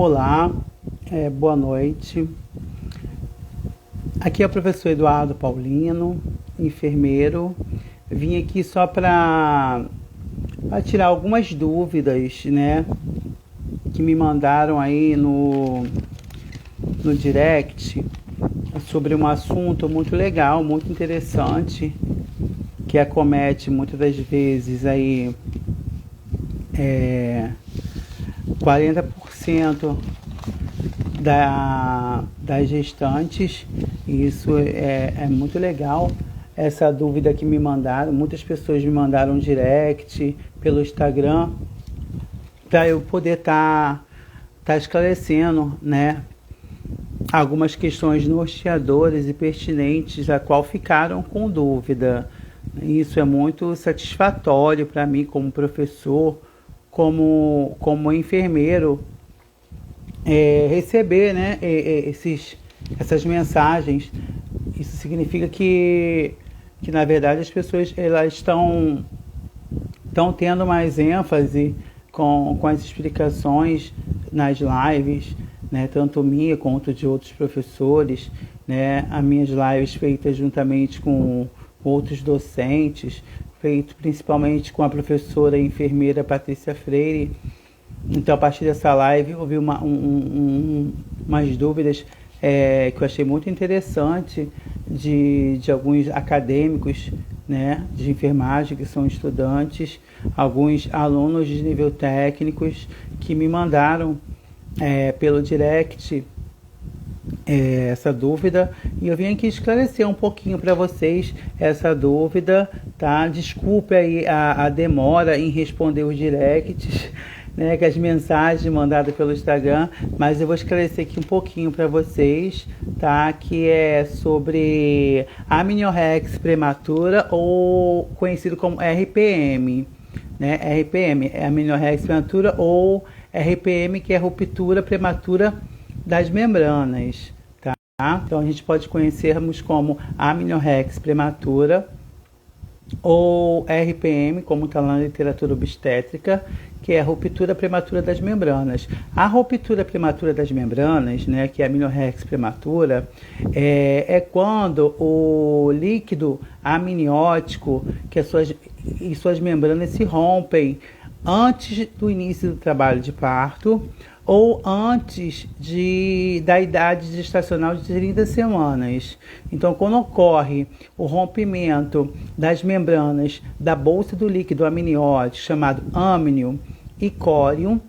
Olá, boa noite. Aqui é o professor Eduardo Paulino, enfermeiro. Vim aqui só para tirar algumas dúvidas, né, que me mandaram aí no direct sobre um assunto muito legal, muito interessante, que acomete muitas das vezes aí 40% das gestantes. E isso é muito legal. Essa dúvida que me mandaram, muitas pessoas me mandaram direct pelo Instagram, para eu poder tá esclarecendo, né, algumas questões norteadoras e pertinentes a qual ficaram com dúvida. Isso é muito satisfatório para mim como professor, como enfermeiro, receber, né, essas mensagens. Isso significa que na verdade as pessoas elas estão tendo mais ênfase com as explicações nas lives, né, tanto minha quanto de outros professores, né, as minhas lives feitas juntamente com outros docentes, feito principalmente com a professora e enfermeira Patrícia Freire. Então, a partir dessa live, houve umas dúvidas que eu achei muito interessante de alguns acadêmicos, né, de enfermagem, que são estudantes, alguns alunos de nível técnicos que me mandaram pelo direct essa dúvida, e eu vim aqui esclarecer um pouquinho para vocês essa dúvida, tá? Desculpe aí a demora em responder os directs, né, que as mensagens mandadas pelo Instagram, mas eu vou esclarecer aqui um pouquinho para vocês, tá? Que é sobre amenorrex prematura, ou conhecido como RPM, né? RPM é amenorrex prematura, ou RPM, que é ruptura prematura das membranas, tá? Então a gente pode conhecermos como amenorrex prematura ou RPM, como está lá na literatura obstétrica, que é a ruptura prematura das membranas. A ruptura prematura das membranas, né, que é a amenorrex prematura, é quando o líquido amniótico e suas membranas se rompem antes do início do trabalho de parto ou antes da idade gestacional de 30 semanas. Então, quando ocorre o rompimento das membranas da bolsa do líquido amniótico, chamado amnion e córion,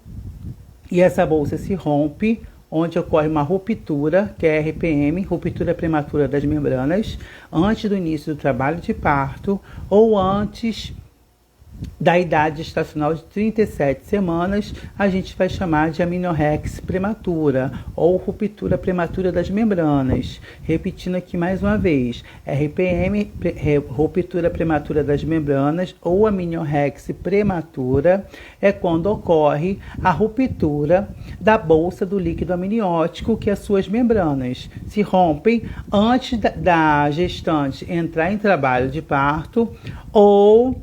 e essa bolsa se rompe, onde ocorre uma ruptura, que é RPM, ruptura prematura das membranas, antes do início do trabalho de parto ou antes da idade gestacional de 37 semanas, a gente vai chamar de amenorrex prematura ou ruptura prematura das membranas. Repetindo aqui mais uma vez, RPM, ruptura prematura das membranas, ou amenorrex prematura, é quando ocorre a ruptura da bolsa do líquido amniótico, que as suas membranas se rompem antes da gestante entrar em trabalho de parto ou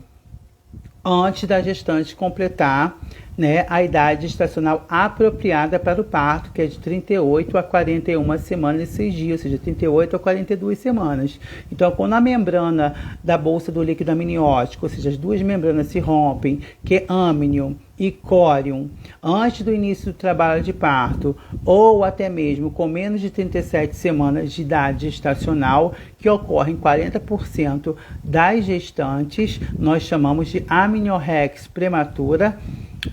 antes da gestante completar, né, a idade gestacional apropriada para o parto, que é de 38 a 41 semanas e 6 dias, ou seja, 38 a 42 semanas. Então, quando a membrana da bolsa do líquido amniótico, ou seja, as duas membranas se rompem, que é amnion e córion, antes do início do trabalho de parto, ou até mesmo com menos de 37 semanas de idade gestacional, que ocorre em 40% das gestantes, nós chamamos de amenorrex prematura,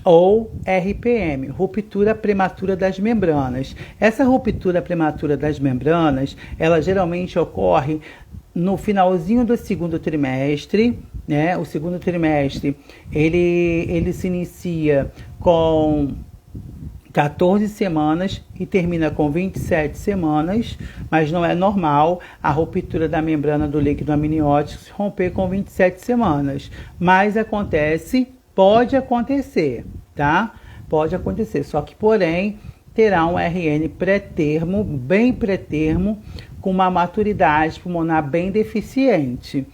ou RPM, ruptura prematura das membranas. Essa ruptura prematura das membranas, ela geralmente ocorre no finalzinho do segundo trimestre, né? O segundo trimestre, ele se inicia com 14 semanas e termina com 27 semanas, mas não é normal a ruptura da membrana do líquido amniótico se romper com 27 semanas. Mas pode acontecer, tá? Pode acontecer, só que, porém, terá um RN pré-termo, bem pré-termo, com uma maturidade pulmonar bem deficiente.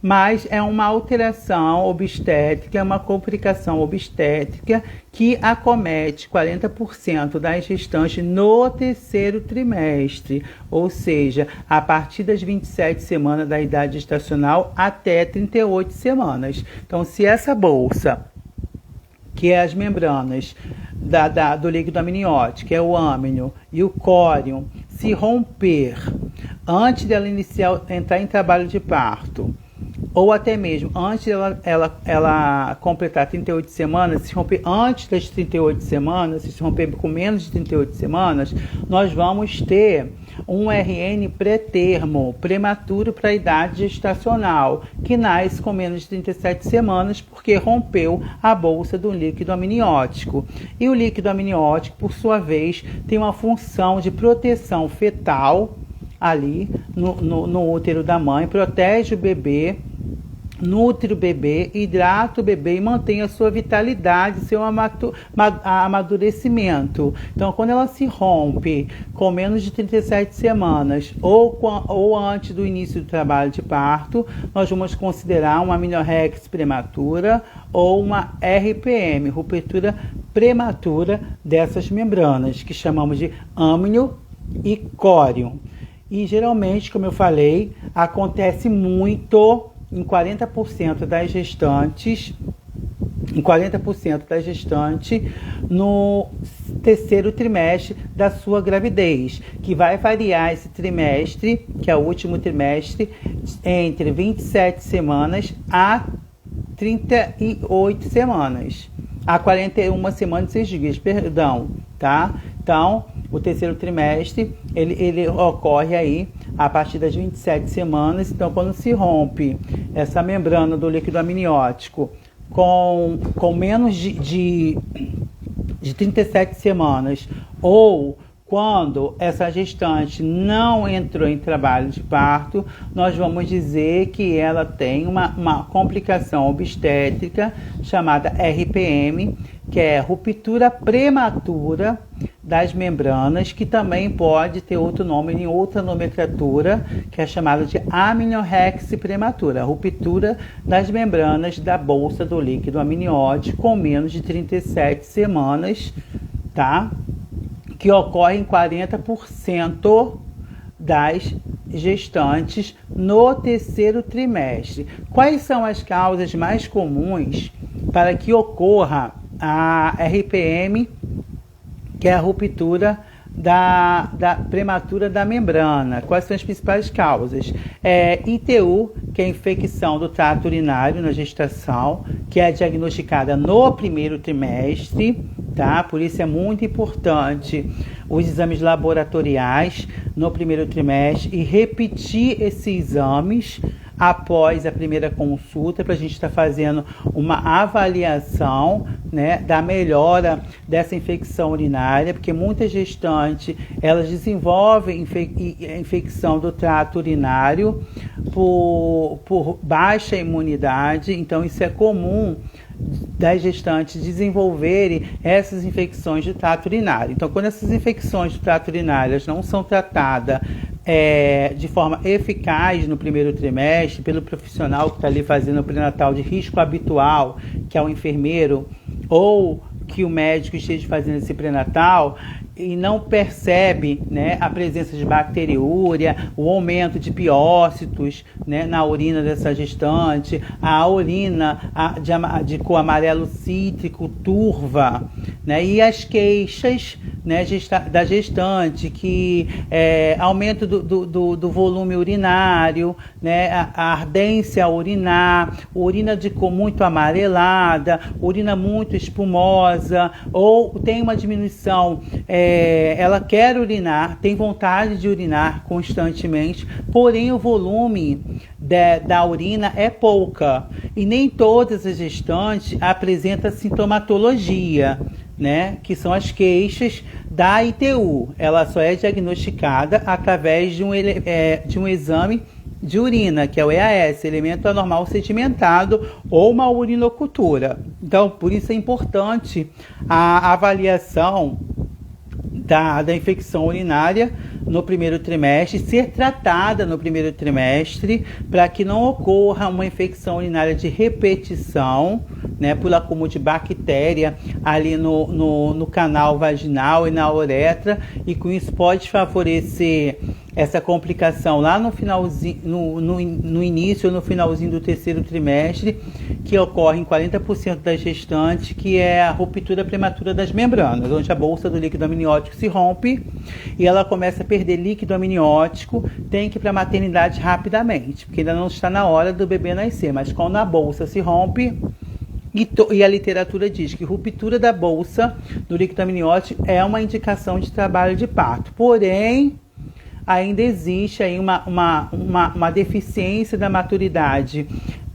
mas é uma alteração obstétrica, é uma complicação obstétrica que acomete 40% das gestantes no terceiro trimestre, ou seja, a partir das 27 semanas da idade gestacional até 38 semanas. Então, se essa bolsa, que é as membranas do líquido amniótico, que é o âmnio e o córion, se romper antes dela entrar em trabalho de parto, ou até mesmo antes ela completar 38 semanas, se romper antes das 38 semanas, se romper com menos de 38 semanas, nós vamos ter um RN pré-termo, prematuro para a idade gestacional, que nasce com menos de 37 semanas, porque rompeu a bolsa do líquido amniótico. E o líquido amniótico, por sua vez, tem uma função de proteção fetal ali no útero da mãe, protege o bebê, nutre o bebê, hidrata o bebê e mantém a sua vitalidade, seu amadurecimento. Então, quando ela se rompe com menos de 37 semanas ou antes do início do trabalho de parto, nós vamos considerar uma amniorrex prematura ou uma RPM, ruptura prematura dessas membranas, que chamamos de âmnio e córion. E geralmente, como eu falei, acontece muito em 40% das gestantes, no terceiro trimestre da sua gravidez, que vai variar esse trimestre, que é o último trimestre, entre 27 semanas a 38 semanas, a 41 semanas e 6 dias, perdão, tá? Então, o terceiro trimestre, ele ocorre aí a partir das 27 semanas. Então, quando se rompe essa membrana do líquido amniótico com menos de 37 semanas, ou quando essa gestante não entrou em trabalho de parto, nós vamos dizer que ela tem uma complicação obstétrica chamada RPM, que é ruptura prematura das membranas, que também pode ter outro nome em outra nomenclatura, que é chamada de amniorrex prematura, ruptura das membranas da bolsa do líquido amniótico com menos de 37 semanas, tá? Que ocorre em 40% das gestantes no terceiro trimestre. Quais são as causas mais comuns para que ocorra a RPM, que é a ruptura da prematura da membrana? Quais são as principais causas? ITU, que é a infecção do trato urinário na gestação, que é diagnosticada no primeiro trimestre, tá? Por isso é muito importante os exames laboratoriais no primeiro trimestre e repetir esses exames após a primeira consulta, para a gente estar fazendo uma avaliação, né, da melhora dessa infecção urinária, porque muitas gestantes elas desenvolvem infecção do trato urinário por baixa imunidade. Então isso é comum das gestantes desenvolverem essas infecções do trato urinário. Então, quando essas infecções do trato urinário não são tratadas de forma eficaz no primeiro trimestre, pelo profissional que está ali fazendo o pré-natal de risco habitual, que é o enfermeiro, ou que o médico esteja fazendo esse pré-natal e não percebe, né, a presença de bacteriúria, o aumento de piócitos, né, na urina dessa gestante, a urina de cor amarelo cítrico, turva, né, e as queixas, né, da gestante, que aumento do volume urinário, né, a ardência a urinar, urina de cor muito amarelada, urina muito espumosa, ou tem uma diminuição, ela quer urinar, tem vontade de urinar constantemente, porém o volume da urina é pouca, e nem todas as gestantes apresentam sintomatologia, né, que são as queixas da ITU. Ela só é diagnosticada através de um exame de urina, que é o EAS, elemento anormal sedimentado, ou uma urinocultura. Então, por isso é importante a avaliação da infecção urinária no primeiro trimestre, ser tratada no primeiro trimestre, para que não ocorra uma infecção urinária de repetição, né, por acúmulo de bactéria ali no canal vaginal e na uretra, e com isso pode favorecer essa complicação lá no finalzinho, no início ou no finalzinho do terceiro trimestre, que ocorre em 40% das gestantes, que é a ruptura prematura das membranas, onde a bolsa do líquido amniótico se rompe e ela começa a perder líquido amniótico, tem que ir para a maternidade rapidamente, porque ainda não está na hora do bebê nascer, mas quando a bolsa se rompe, e a literatura diz que ruptura da bolsa do líquido amniótico é uma indicação de trabalho de parto, porém, ainda existe aí uma deficiência da maturidade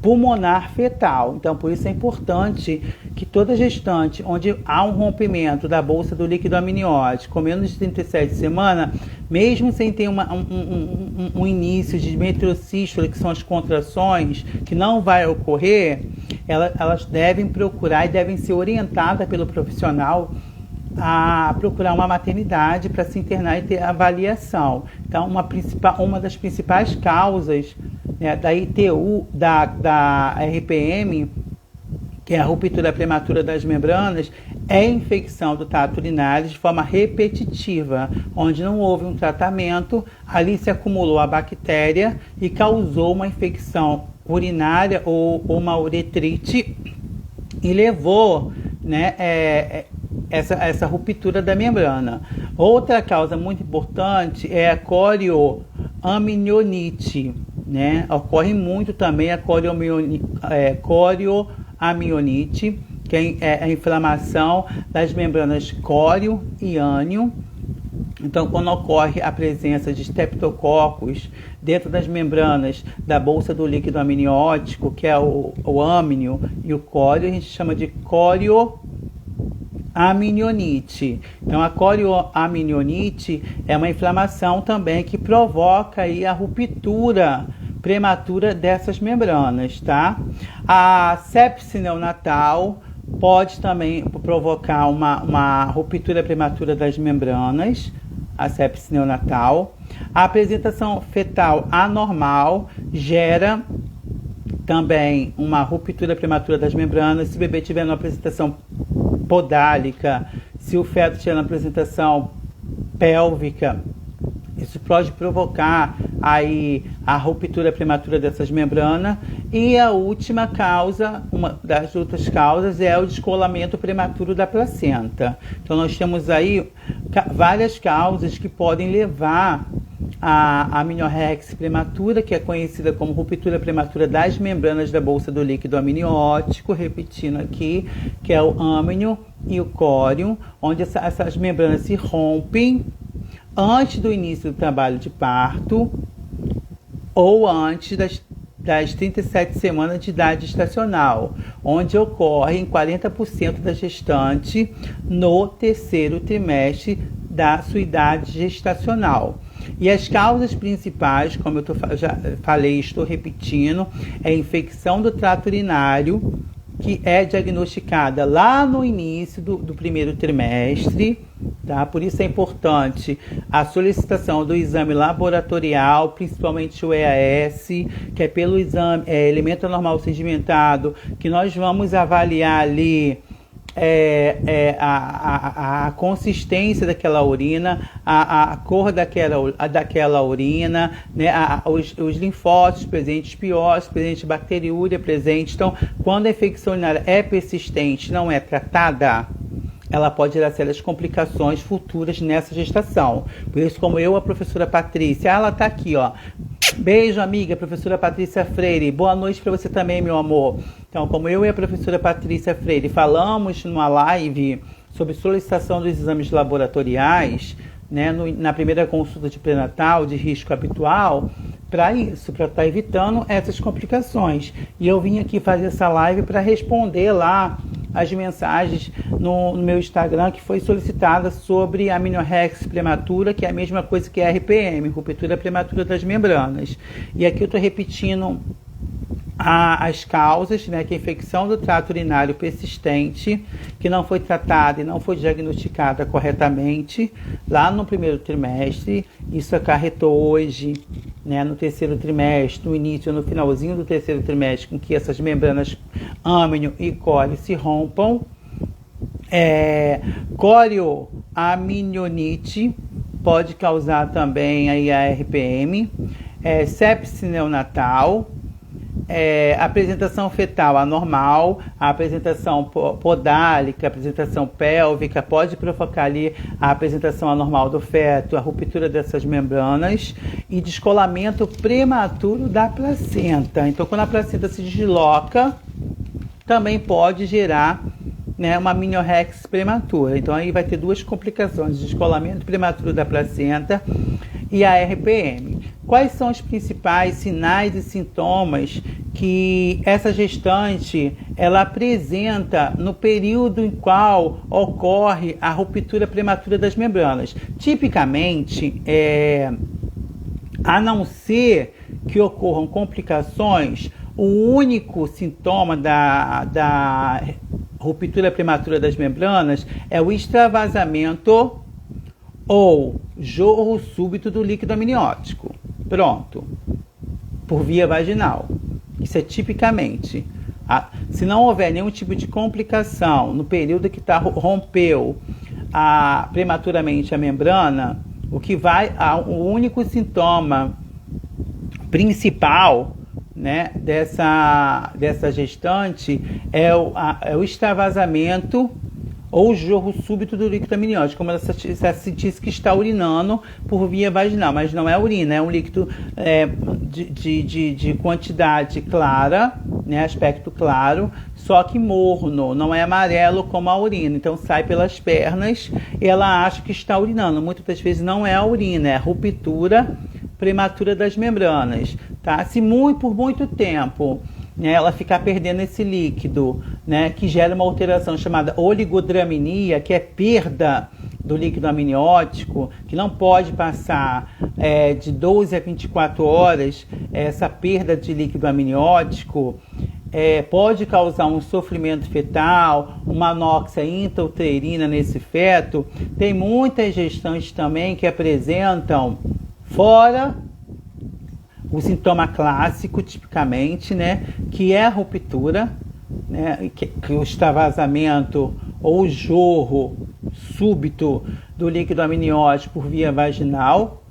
pulmonar fetal. Então, por isso é importante que toda gestante onde há um rompimento da bolsa do líquido amniótico com menos de 37 semanas, mesmo sem ter um início de metrocístole, que são as contrações, que não vai ocorrer, elas devem procurar e devem ser orientadas pelo profissional a procurar uma maternidade para se internar e ter avaliação. Então, uma das principais causas, né, da ITU, da RPM, que é a ruptura prematura das membranas, é a infecção do trato urinário de forma repetitiva, onde não houve um tratamento, ali se acumulou a bactéria e causou uma infecção urinária ou uma uretrite e levou, né, essa ruptura da membrana. Outra causa muito importante é a corioamnionites, né? Ocorre muito também a corioamnionites, que é a inflamação das membranas córeo e ânio. Então, quando ocorre a presença de streptococcus dentro das membranas da bolsa do líquido amniótico, que é o âmnio e o córeo, a gente chama de corioamnionites. Então, a corioamnionites é uma inflamação também que provoca aí a ruptura prematura dessas membranas, tá? A sepse neonatal pode também provocar uma ruptura prematura das membranas, a sepse neonatal. A apresentação fetal anormal gera também uma ruptura prematura das membranas. Se o bebê tiver uma apresentação podálica, se o feto tiver uma apresentação pélvica, isso pode provocar aí a ruptura prematura dessas membranas. E a última causa, uma das outras causas, é o descolamento prematuro da placenta. Então, nós temos aí várias causas que podem levar a amniorexia prematura, que é conhecida como ruptura prematura das membranas da bolsa do líquido amniótico, repetindo aqui, que é o âmnio e o córeo, onde essas membranas se rompem antes do início do trabalho de parto ou antes das 37 semanas de idade gestacional, onde ocorre em 40% da gestante no terceiro trimestre da sua idade gestacional. E as causas principais, como eu já falei, estou repetindo, é a infecção do trato urinário, que é diagnosticada lá no início do primeiro trimestre, tá? Por isso é importante a solicitação do exame laboratorial, principalmente o EAS, que é pelo exame, elemento anormal sedimentado, que nós vamos avaliar ali a consistência daquela urina, a cor daquela urina, né, os linfócitos presentes, piores presentes, bacteriúria presente. Então, quando a infecção urinária é persistente, não é tratada, ela pode gerar sérias complicações futuras nessa gestação. Por isso, como a professora Patrícia, ela está aqui, ó. Beijo, amiga, professora Patrícia Freire. Boa noite para você também, meu amor. Então, como eu e a professora Patrícia Freire falamos numa live sobre solicitação dos exames laboratoriais, né, na primeira consulta de pré-natal de risco habitual, para estar evitando essas complicações. E eu vim aqui fazer essa live para responder lá as mensagens no meu Instagram que foi solicitada sobre a amniorexia prematura, que é a mesma coisa que a RPM, ruptura prematura das membranas. E aqui eu estou repetindo as causas, né, que é a infecção do trato urinário persistente, que não foi tratada e não foi diagnosticada corretamente lá no primeiro trimestre. Isso acarretou hoje, né, no terceiro trimestre, no início, no finalzinho do terceiro trimestre, com que essas membranas âmnio e cólio se rompam. Corioamnionites pode causar também aí a RPM, sepse neonatal, apresentação fetal anormal, a apresentação podálica, a apresentação pélvica pode provocar ali a apresentação anormal do feto, a ruptura dessas membranas e descolamento prematuro da placenta. Então, quando a placenta se desloca, também pode gerar, né, uma amniorrex prematura. Então, aí vai ter duas complicações: descolamento prematuro da placenta e a RPM. Quais são os principais sinais e sintomas que essa gestante ela apresenta no período em qual ocorre a ruptura prematura das membranas? Tipicamente, a não ser que ocorram complicações, o único sintoma da ruptura prematura das membranas é o extravasamento ou jorro súbito do líquido amniótico. Pronto. Por via vaginal. Isso é tipicamente. Se não houver nenhum tipo de complicação no período que rompeu prematuramente a membrana, o único sintoma principal, né, dessa gestante é o extravasamento ou jorro súbito do líquido amniótico, como ela sentisse que está urinando por via vaginal, mas não é urina, é um líquido de quantidade clara, né, aspecto claro, só que morno, não é amarelo como a urina. Então sai pelas pernas e ela acha que está urinando. Muitas das vezes não é a urina, é a ruptura prematura das membranas, tá? Se por muito tempo, né, ela ficar perdendo esse líquido, né, que gera uma alteração chamada oligodramia, que é perda do líquido amniótico, que não pode passar de 12 a 24 horas, essa perda de líquido amniótico pode causar um sofrimento fetal, uma anóxia intrauterina nesse feto. Tem muitas gestantes também que apresentam, fora o sintoma clássico, tipicamente, né, que é a ruptura, né, que o extravasamento ou jorro súbito do líquido amniótico por via vaginal.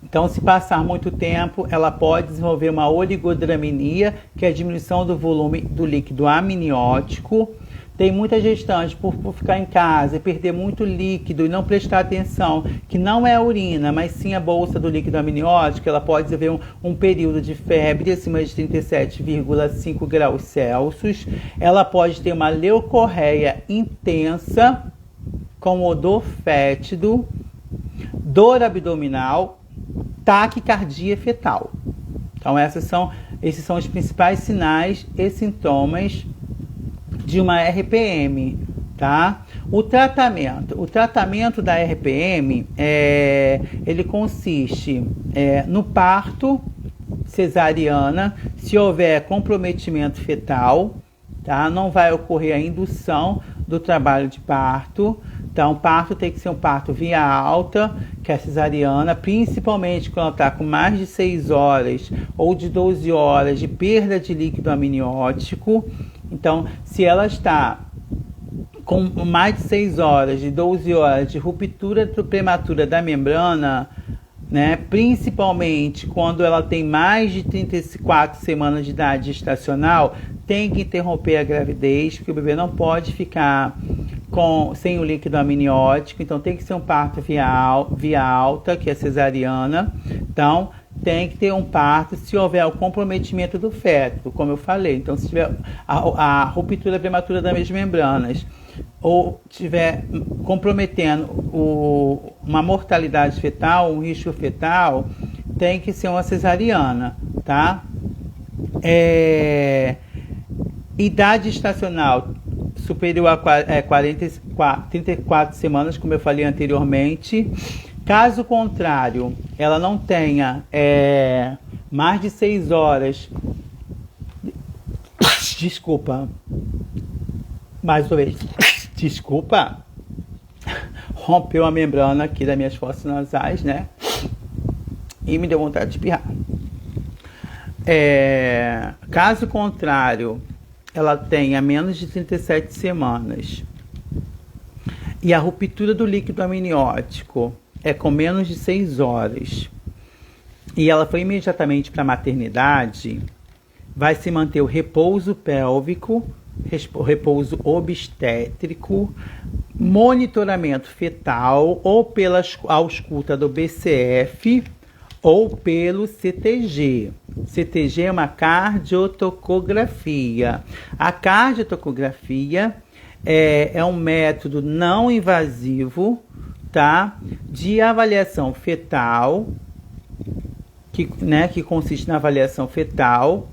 Então, se passar muito tempo, ela pode desenvolver uma oligodramia, que é a diminuição do volume do líquido amniótico. Tem muita gestante por ficar em casa e perder muito líquido e não prestar atenção, que não é a urina, mas sim a bolsa do líquido amniótico. Ela pode desenvolver um período de febre acima de 37,5 graus Celsius. Ela pode ter uma leucorreia intensa, com odor fétido, dor abdominal, taquicardia fetal. Então esses são os principais sinais e sintomas de uma RPM, tá? O tratamento da RPM ele consiste no parto cesariana, se houver comprometimento fetal, tá? Não vai ocorrer a indução do trabalho de parto. Então, o parto tem que ser um parto via alta, que é a cesariana, principalmente quando está com mais de 6 horas ou de 12 horas de perda de líquido amniótico. Então, se ela está com mais de 6 horas, de 12 horas de ruptura prematura da membrana, né, principalmente quando ela tem mais de 34 semanas de idade gestacional, tem que interromper a gravidez, porque o bebê não pode ficar sem o líquido amniótico. Então tem que ser um parto via alta, que é cesariana. Então tem que ter um parto se houver o comprometimento do feto, como eu falei. Então, se tiver a ruptura prematura das membranas ou tiver comprometendo uma mortalidade fetal, um risco fetal, tem que ser uma cesariana, tá? Idade gestacional superior a 34 semanas, como eu falei anteriormente. Caso contrário, ela não tenha mais de 6 horas Desculpa. Mais uma vez. Desculpa. Rompeu a membrana aqui das minhas fossas nasais, né? E me deu vontade de espirrar. Caso contrário, ela tenha menos de 37 semanas e a ruptura do líquido amniótico é com menos de 6 horas e ela foi imediatamente para a maternidade, vai se manter o repouso pélvico, o repouso obstétrico, monitoramento fetal ou pela ausculta do BCF ou pelo CTG. CTG é uma cardiotocografia. A cardiotocografia é um método não invasivo, tá, de avaliação fetal, que consiste na avaliação fetal.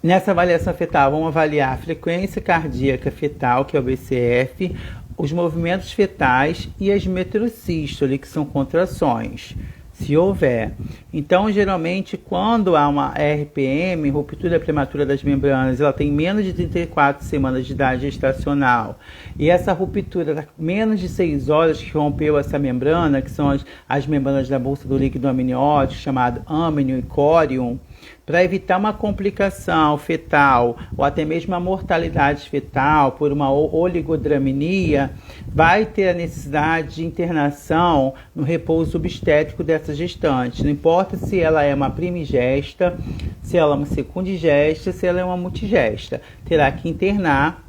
Nessa avaliação fetal, vamos avaliar a frequência cardíaca fetal, que é o BCF, os movimentos fetais e as metrosístole, que são contrações, se houver. Então, geralmente, quando há uma RPM, ruptura prematura das membranas, ela tem menos de 34 semanas de idade gestacional, e essa ruptura, menos de 6 horas que rompeu essa membrana, que são as membranas da bolsa do líquido amniótico, chamado âmnio e córium, para evitar uma complicação fetal ou até mesmo a mortalidade fetal por uma oligodramia, vai ter a necessidade de internação no repouso obstétrico dessa gestante. Não importa se ela é uma primigesta, se ela é uma secundigesta, se ela é uma multigesta. Terá que internar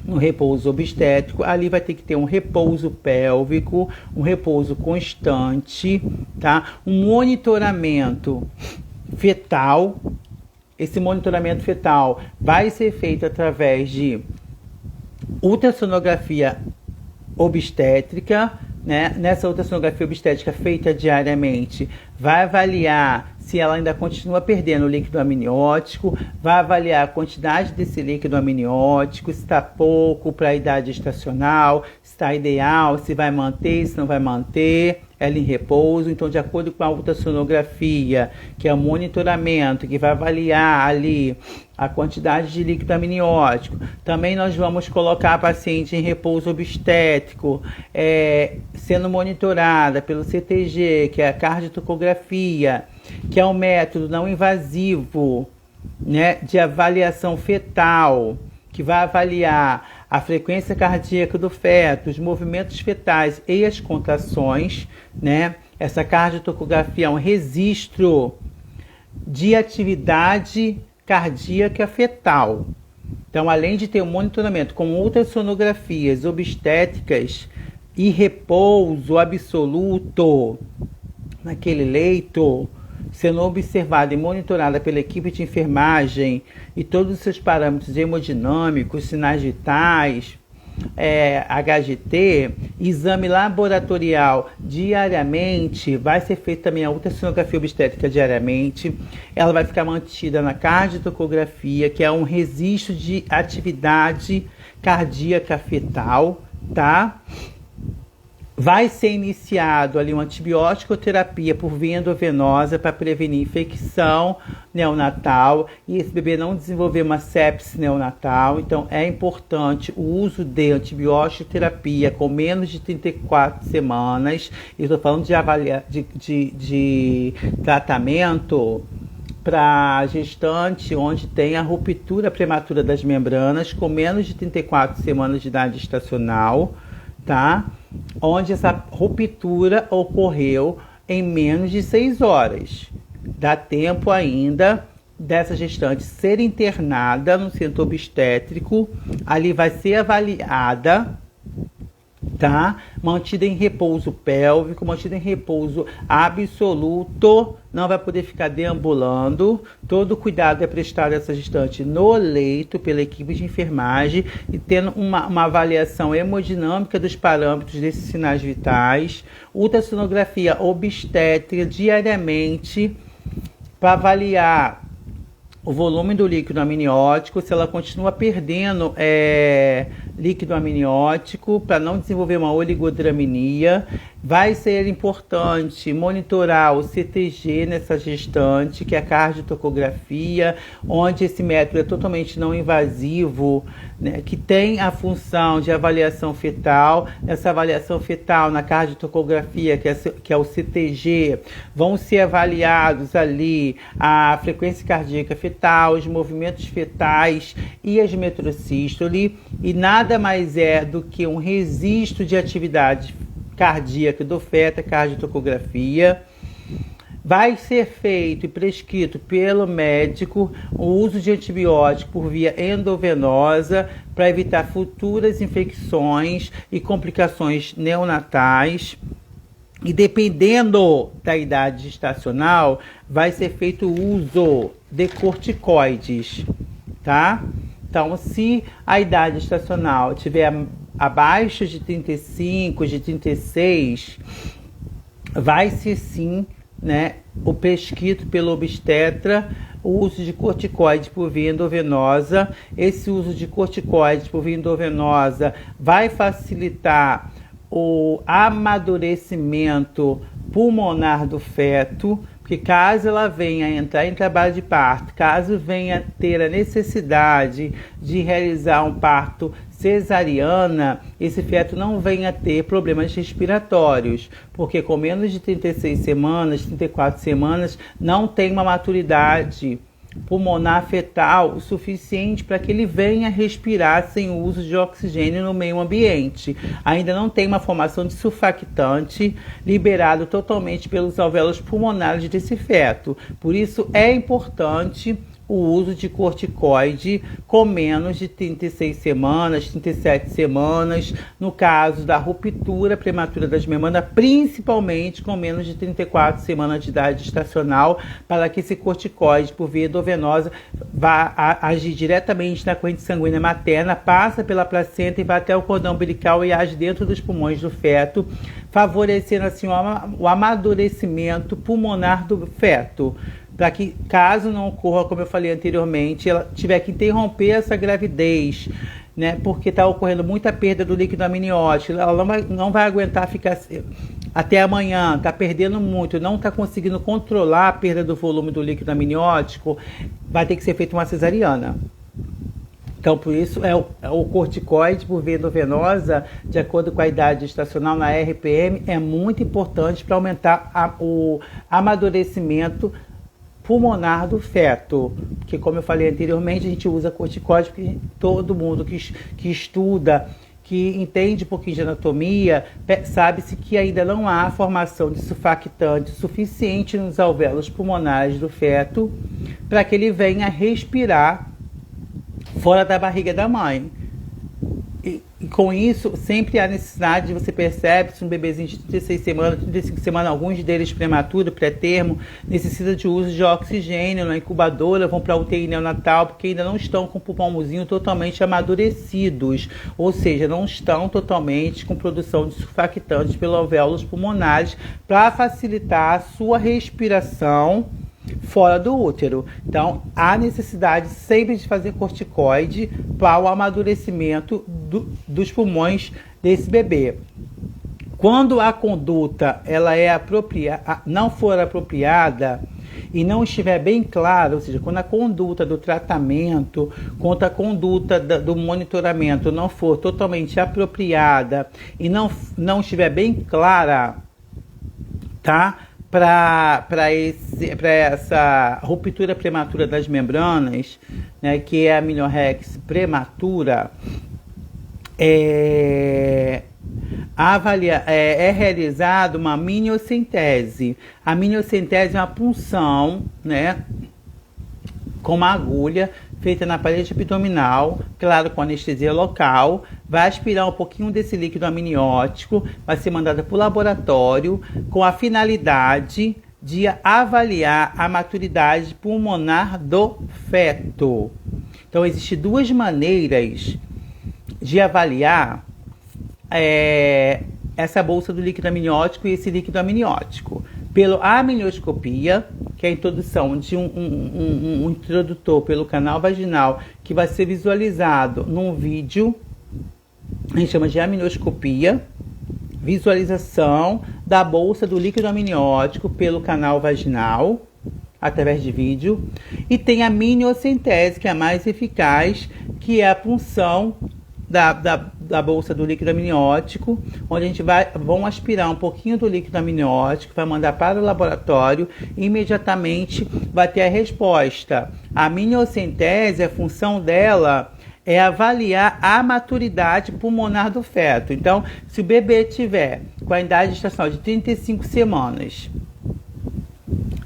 no repouso obstétrico. Ali vai ter que ter um repouso pélvico, um repouso constante, tá? Um monitoramento fetal. Esse monitoramento fetal vai ser feito através de ultrassonografia obstétrica, né? Nessa ultrassonografia obstétrica feita diariamente, vai avaliar se ela ainda continua perdendo o líquido amniótico, vai avaliar a quantidade desse líquido amniótico, se está pouco para a idade gestacional, se está ideal, se vai manter, se não vai manter ela em repouso. Então, de acordo com a ultrassonografia, que é o monitoramento, que vai avaliar ali a quantidade de líquido amniótico, também nós vamos colocar a paciente em repouso obstétrico, sendo monitorada pelo CTG, que é a cardiotocografia, que é um método não invasivo, né, de avaliação fetal, que vai avaliar a frequência cardíaca do feto, os movimentos fetais e as contrações, né? Essa cardiotocografia é um registro de atividade cardíaca fetal. Então, além de ter um monitoramento com ultrassonografias obstétricas e repouso absoluto naquele leito, sendo observada e monitorada pela equipe de enfermagem e todos os seus parâmetros hemodinâmicos, sinais vitais, HGT, exame laboratorial diariamente, vai ser feita também a ultrassonografia obstétrica diariamente. Ela vai ficar mantida na cardiotocografia, que é um registro de atividade cardíaca fetal, tá? Vai ser iniciado ali uma antibiótico-terapia por via endovenosa para prevenir infecção neonatal e esse bebê não desenvolver uma sepse neonatal. Então, é importante o uso de antibiótico-terapia com menos de 34 semanas. Eu estou falando de tratamento para gestante onde tem a ruptura prematura das membranas com menos de 34 semanas de idade gestacional, tá? Onde essa ruptura ocorreu em menos de 6 horas. Dá tempo ainda dessa gestante ser internada no centro obstétrico. Ali vai ser avaliada, tá? Mantida em repouso pélvico, mantida em repouso absoluto, não vai poder ficar deambulando. Todo cuidado é prestado a essa gestante no leito pela equipe de enfermagem e tendo uma avaliação hemodinâmica dos parâmetros desses sinais vitais, ultrassonografia obstétrica diariamente para avaliar o volume do líquido amniótico, se ela continua perdendo líquido amniótico para não desenvolver uma oligodraminia. Vai ser importante monitorar o CTG nessa gestante, que é a cardiotocografia, onde esse método é totalmente não invasivo, né, que tem a função de avaliação fetal. Essa avaliação fetal na cardiotocografia, que é o CTG, vão ser avaliados ali a frequência cardíaca fetal, os movimentos fetais e as metrosístole, e nada mais é do que um registro de atividade cardíaca do feto, a cardiotocografia. Vai ser feito e prescrito pelo médico o uso de antibiótico por via endovenosa para evitar futuras infecções e complicações neonatais. E dependendo da idade gestacional, vai ser feito o uso de corticoides, tá? Então, se a idade gestacional tiver abaixo de 35, de 36, vai ser sim, né, o prescrito pelo obstetra o uso de corticoide por via endovenosa. Esse uso de corticoide por via endovenosa vai facilitar o amadurecimento pulmonar do feto, porque caso ela venha entrar em trabalho de parto, caso venha ter a necessidade de realizar um parto cesariana, esse feto não venha ter problemas respiratórios, porque com menos de 36 semanas, 34 semanas, não tem uma maturidade pulmonar fetal o suficiente para que ele venha respirar sem o uso de oxigênio no meio ambiente. Ainda não tem uma formação de surfactante liberado totalmente pelos alvéolos pulmonares desse feto. Por isso é importante o uso de corticoide com menos de 36 semanas, 37 semanas, no caso da ruptura prematura das membranas, principalmente com menos de 34 semanas de idade gestacional, para que esse corticoide por via endovenosa vá agir diretamente na corrente sanguínea materna, passa pela placenta e vai até o cordão umbilical e age dentro dos pulmões do feto, favorecendo assim o amadurecimento pulmonar do feto, para que, caso não ocorra, como eu falei anteriormente, ela tiver que interromper essa gravidez, né, porque está ocorrendo muita perda do líquido amniótico, ela não vai aguentar ficar até amanhã, está perdendo muito, não está conseguindo controlar a perda do volume do líquido amniótico, vai ter que ser feita uma cesariana. Então, por isso, o corticoide por via endovenosa, de acordo com a idade gestacional na RPM, é muito importante para aumentar o amadurecimento pulmonar do feto, porque, como eu falei anteriormente, a gente usa corticoide porque todo mundo que estuda, que entende um pouquinho de anatomia, sabe-se que ainda não há formação de surfactante suficiente nos alvéolos pulmonares do feto para que ele venha respirar fora da barriga da mãe. E com isso, sempre há necessidade, você percebe, se um bebezinho de 36 semanas, 35 semanas, alguns deles prematuro, pré-termo, necessita de uso de oxigênio na incubadora, vão para a UTI neonatal, porque ainda não estão com o pulmãozinho totalmente amadurecidos, ou seja, não estão totalmente com produção de surfactantes pelos alvéolos pulmonares, para facilitar a sua respiração fora do útero. Então, há necessidade sempre de fazer corticoide para o amadurecimento dos pulmões desse bebê. Quando a conduta ela não for apropriada e não estiver bem clara, ou seja, quando a conduta do tratamento, quando a conduta do monitoramento não for totalmente apropriada e não estiver bem clara, tá? Para essa ruptura prematura das membranas, né, que é a amniorrex prematura, é realizada uma amniocentese. A amniocentese é uma punção, né, com uma agulha feita na parede abdominal, claro, com anestesia local, vai aspirar um pouquinho desse líquido amniótico, vai ser mandada para o laboratório com a finalidade de avaliar a maturidade pulmonar do feto. Então, existem duas maneiras de avaliar essa bolsa do líquido amniótico e esse líquido amniótico. Pela amnioscopia, que é a introdução de um introdutor pelo canal vaginal, que vai ser visualizado num vídeo, a gente chama de amnioscopia, visualização da bolsa do líquido amniótico pelo canal vaginal, através de vídeo. E tem a miniocentese, que é a mais eficaz, que é a punção da bolsa do líquido amniótico, onde a gente vão aspirar um pouquinho do líquido amniótico, vai mandar para o laboratório e imediatamente vai ter a resposta. A miniocentese, a função dela é avaliar a maturidade pulmonar do feto. Então, se o bebê tiver com a idade gestacional de 35 semanas,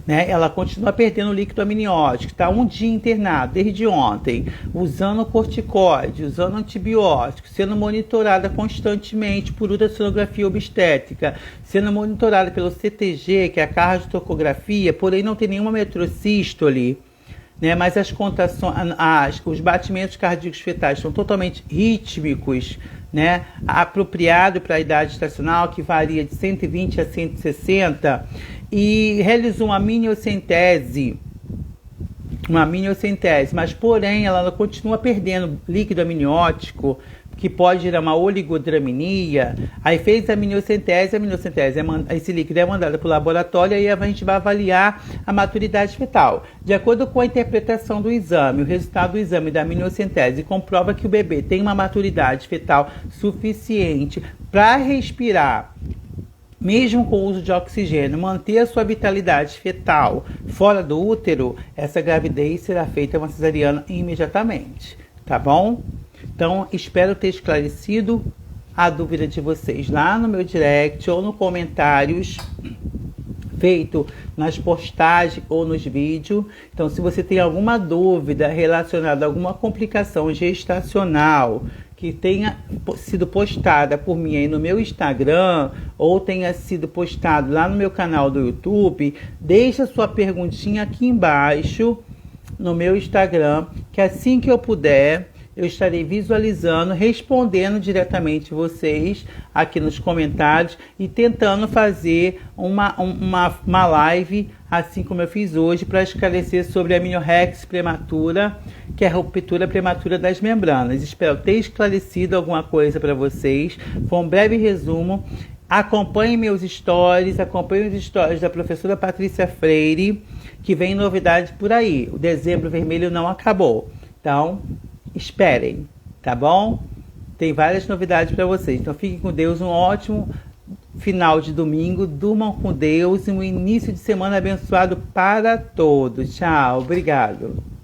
né, ela continua perdendo o líquido amniótico, está um dia internado, desde ontem, usando corticoide, usando antibiótico, sendo monitorada constantemente por ultrassonografia obstétrica, sendo monitorada pelo CTG, que é a cardiotocografia, porém não tem nenhuma metrocístole, né, mas as contrações, os batimentos cardíacos fetais são totalmente rítmicos, né, apropriado para a idade gestacional, que varia de 120 a 160, e realizou uma miniocentese, mas porém ela continua perdendo líquido amniótico, que pode gerar uma oligodramia. Aí fez a miniocentese, esse líquido é mandado para o laboratório e aí a gente vai avaliar a maturidade fetal. De acordo com a interpretação do exame, o resultado do exame da miniocentese comprova que o bebê tem uma maturidade fetal suficiente para respirar, mesmo com o uso de oxigênio, manter a sua vitalidade fetal fora do útero. Essa gravidez será feita uma cesariana imediatamente, tá bom? Então, espero ter esclarecido a dúvida de vocês lá no meu direct ou nos comentários feito nas postagens ou nos vídeos. Então, se você tem alguma dúvida relacionada a alguma complicação gestacional que tenha sido postada por mim aí no meu Instagram ou tenha sido postado lá no meu canal do YouTube, deixa sua perguntinha aqui embaixo no meu Instagram, que assim que eu puder, eu estarei visualizando, respondendo diretamente vocês aqui nos comentários e tentando fazer uma live, assim como eu fiz hoje, para esclarecer sobre a amniorexia prematura, que é a ruptura prematura das membranas. Espero ter esclarecido alguma coisa para vocês. Foi um breve resumo. Acompanhe meus stories, acompanhe os stories da professora Patrícia Freire, que vem novidade por aí. O dezembro vermelho não acabou. Então, esperem, tá bom? Tem várias novidades para vocês. Então fiquem com Deus, um ótimo final de domingo, durmam com Deus e um início de semana abençoado para todos. Tchau, obrigado.